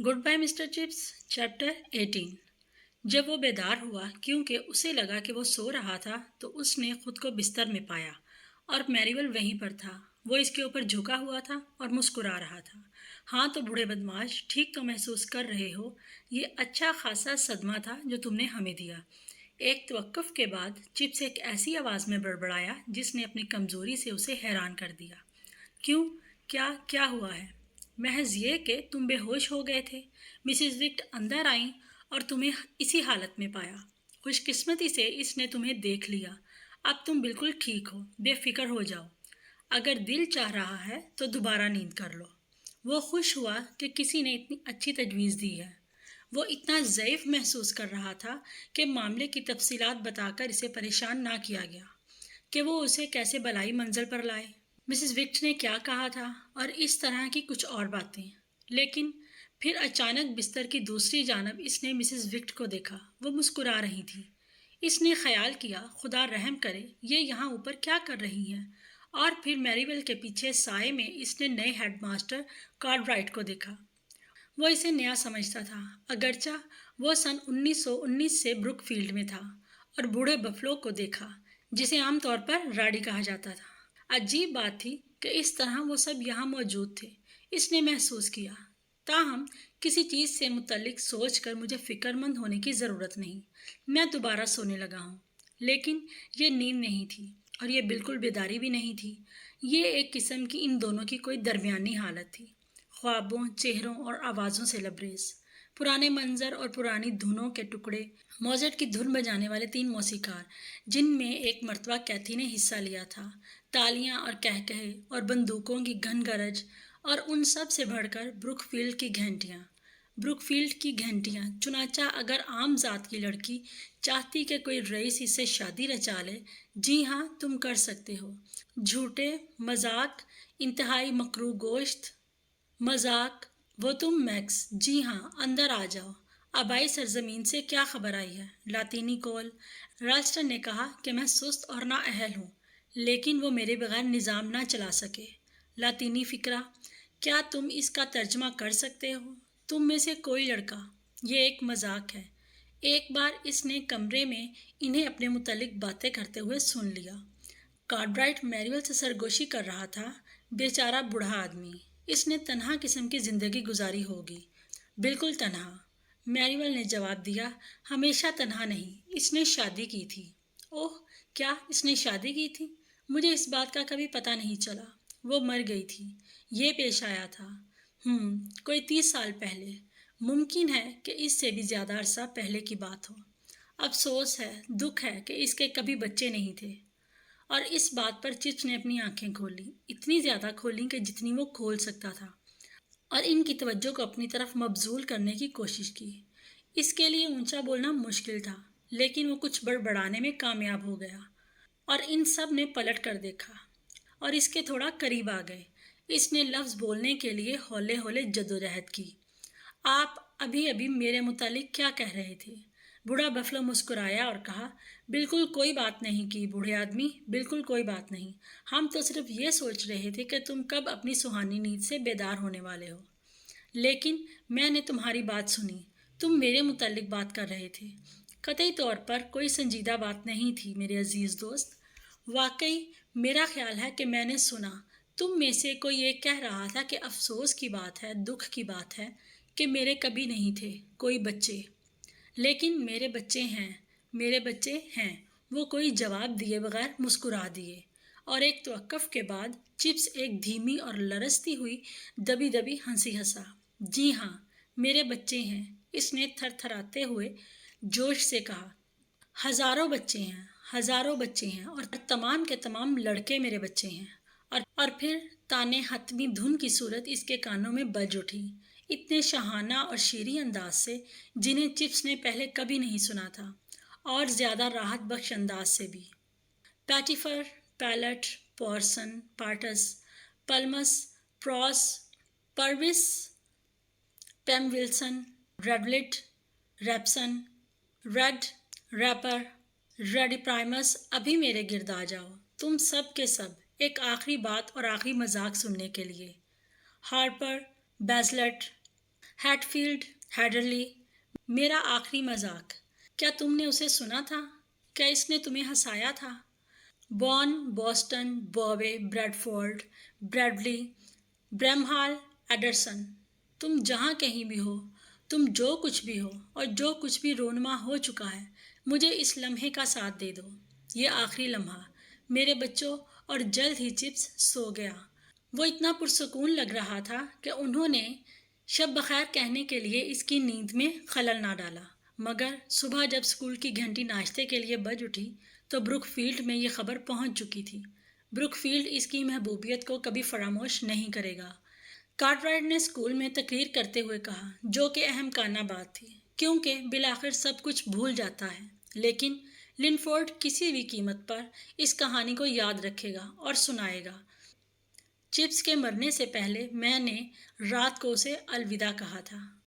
Good bye mister Chips chapter 18। जब वो बेदार हुआ क्योंकि उसे लगा कि वो सो रहा था तो उसने खुद को बिस्तर में पाया और मैरीवेल वहीं पर था। वो इसके ऊपर झुका हुआ था और मुस्कुरा रहा था। हाँ तो बूढ़े बदमाश, ठीक तो महसूस कर रहे हो। ये अच्छा खासा सदमा था जो तुमने हमें दिया। एक तवक्कुफ के बाद चिप्स एक ऐसी आवाज़ में बड़बड़ाया जिसने अपनी कमज़ोरी से उसे हैरान कर दिया। क्यों? क्या क्या हुआ है? महज ये कि तुम बेहोश हो गए थे। मिसिस विक्ट अंदर आईं और तुम्हें इसी हालत में पाया। खुशकिस्मती से इसने तुम्हें देख लिया। अब तुम बिल्कुल ठीक हो, बेफिक्र हो जाओ। अगर दिल चाह रहा है तो दोबारा नींद कर लो। वो खुश हुआ कि किसी ने इतनी अच्छी तजवीज़ दी है। वो इतना ज़ईफ़ महसूस कर रहा था कि मामले की तफसीलात बताकर इसे परेशान ना किया गया कि वो उसे कैसे भलाई मंजिल पर लाए। मिसेस विक्ट ने क्या कहा था और इस तरह की कुछ और बातें। लेकिन फिर अचानक बिस्तर की दूसरी जानब इसने मिसेस विक्ट को देखा। वो मुस्कुरा रही थी। इसने ख्याल किया, खुदा रहम करे, ये यहाँ ऊपर क्या कर रही हैं। और फिर मैरीवेल के पीछे साए में इसने नए हेडमास्टर कार्डराइट को देखा। वो इसे नया समझता था, अगरचा वो सन 1919 से ब्रुकफील्ड में था। और बूढ़े बफलो को देखा, जिसे आमतौर पर राडी कहा जाता था। अजीब बात थी कि इस तरह वो सब यहाँ मौजूद थे। इसने महसूस किया। ताहम किसी चीज़ से मुतल्लिक सोच कर मुझे फ़िक्रमंद होने की ज़रूरत नहीं। मैं दोबारा सोने लगा हूँ। लेकिन ये नींद नहीं थी और ये बिल्कुल बेदारी भी नहीं थी। ये एक किस्म की इन दोनों की कोई दरमियानी हालत थी, ख्वाबों, चेहरों और आवाज़ों से लबरेज। पुराने मंजर और पुरानी धुनों के टुकड़े, मोज़ार्ट की धुन बजाने वाले 3 मौसीकार जिनमें एक मर्तबा कैथी ने हिस्सा लिया था, तालियां और कहकहे और बंदूकों की घन गरज, और उन सब से बढ़कर ब्रुकफील्ड की घंटियाँ। ब्रुकफील्ड की घंटियाँ, चुनाचा अगर आम जात की लड़की चाहती कि कोई रईस इससे शादी रचा ले, जी हाँ तुम कर सकते हो। झूठे मजाक, इंतहाई मकरू गोश्त मजाक। वो तुम मैक्स, जी हाँ अंदर आ जाओ। आबाई सरजमीन से क्या खबर आई है? लातीनी कॉल। राल्स्टन ने कहा कि मैं सुस्त और नाअहल हूँ, लेकिन वो मेरे बगैर निज़ाम ना चला सके। लातीनी फ़िक्रा। क्या तुम इसका तर्जमा कर सकते हो? तुम में से कोई लड़का। ये एक मजाक है। एक बार इसने कमरे में इन्हें अपने मुतल्लिक बातें करते हुए सुन लिया। कार्डराइट मैरीवेल से सरगोशी कर रहा था। बेचारा बूढ़ा आदमी, इसने तन्हा किस्म की ज़िंदगी गुजारी होगी। बिल्कुल तन्हा। मैरीवेल ने जवाब दिया, हमेशा तन्हा नहीं, इसने शादी की थी। ओह, क्या इसने शादी की थी? मुझे इस बात का कभी पता नहीं चला। वो मर गई थी, ये पेश आया था। कोई 30 साल पहले। मुमकिन है कि इससे भी ज़्यादा अरसा पहले की बात हो। अफसोस है, दुख है कि इसके कभी बच्चे नहीं थे। और इस बात पर चिप्स ने अपनी आंखें खोली, इतनी ज़्यादा खोली कि जितनी वो खोल सकता था, और इनकी तवज्जो को अपनी तरफ मबजूल करने की कोशिश की। इसके लिए ऊंचा बोलना मुश्किल था, लेकिन वो कुछ बड़बड़ाने में कामयाब हो गया और इन सब ने पलट कर देखा और इसके थोड़ा करीब आ गए। इसने लफ्ज़ बोलने के लिए हौले हौले जद्दोजहद की। आप अभी अभी मेरे मुतालिक क्या कह रहे थे? बूढ़ा बफलो मुस्कुराया और कहा, बिल्कुल कोई बात नहीं की बूढ़े आदमी, बिल्कुल कोई बात नहीं। हम तो सिर्फ ये सोच रहे थे कि तुम कब अपनी सुहानी नींद से बेदार होने वाले हो। लेकिन मैंने तुम्हारी बात सुनी। तुम मेरे मुतालिक बात कर रहे थे। कतई तौर पर कोई संजीदा बात नहीं थी मेरे अजीज़ दोस्त। वाकई मेरा ख्याल है कि मैंने सुना। तुम में से कोई ये कह रहा था कि अफसोस की बात है, दुख की बात है कि मेरे कभी नहीं थे कोई बच्चे। लेकिन मेरे बच्चे हैं, मेरे बच्चे हैं। वो कोई जवाब दिए बगैर मुस्कुरा दिए और एक तवक्कुफ के बाद चिप्स एक धीमी और लरसती हुई दबी दबी हंसी हंसा। जी हाँ, मेरे बच्चे हैं, इसने थरथराते हुए जोश से कहा। हजारों बच्चे हैं, हजारों बच्चे हैं, और तमाम के तमाम लड़के मेरे बच्चे हैं। और फिर ताने हतमी धुन की सूरत इसके कानों में बज उठी, इतने शहाना और शीरी अंदाज से जिन्हें चिप्स ने पहले कभी नहीं सुना था, और ज़्यादा राहत बख्श अंदाज से भी। पैटिफर, पैलट, पॉर्सन, पार्टस, पल्मस, प्रॉस, परविस, पेम विल्सन, रेडलिट, रैप्सन, रेड, रैपर, रेडी प्राइमस, अभी मेरे गिर्द आ जाओ, तुम सब के सब, एक आखिरी बात और आखिरी मजाक सुनने के लिए। हार्पर, बैजलेट, ہیٹفیلڈ ہیڈرلی، میرا آخری مذاق، کیا تم نے اسے سنا تھا؟ کیا اس نے تمہیں ہنسایا تھا؟ بون، بوسٹن، بوبے، بریڈفورڈ، بریڈلی، برمہال، ایڈرسن، تم جہاں کہیں بھی ہو، تم جو کچھ بھی ہو اور جو کچھ بھی رونما ہو چکا ہے، مجھے اس لمحے کا ساتھ دے دو، یہ آخری لمحہ، میرے بچوں، اور جلد ہی چپس سو گیا۔ وہ اتنا پرسکون لگ رہا تھا کہ انہوں نے شب بخیر کہنے کے لیے اس کی نیند میں خلل نہ ڈالا، مگر صبح جب اسکول کی گھنٹی ناشتے کے لیے بج اٹھی تو بروک فیلڈ میں یہ خبر پہنچ چکی تھی۔ بروک فیلڈ اس کی محبوبیت کو کبھی فراموش نہیں کرے گا۔ کارٹرائٹ نے اسکول میں تقریر کرتے ہوئے کہا، جو کہ اہم کانہ بات تھی، کیونکہ بالآخر سب کچھ بھول جاتا ہے، لیکن لنفورڈ کسی بھی قیمت پر اس کہانی کو یاد رکھے گا اور سنائے گا۔ چپس کے مرنے سے پہلے میں نے رات کو اسے الوداع کہا تھا۔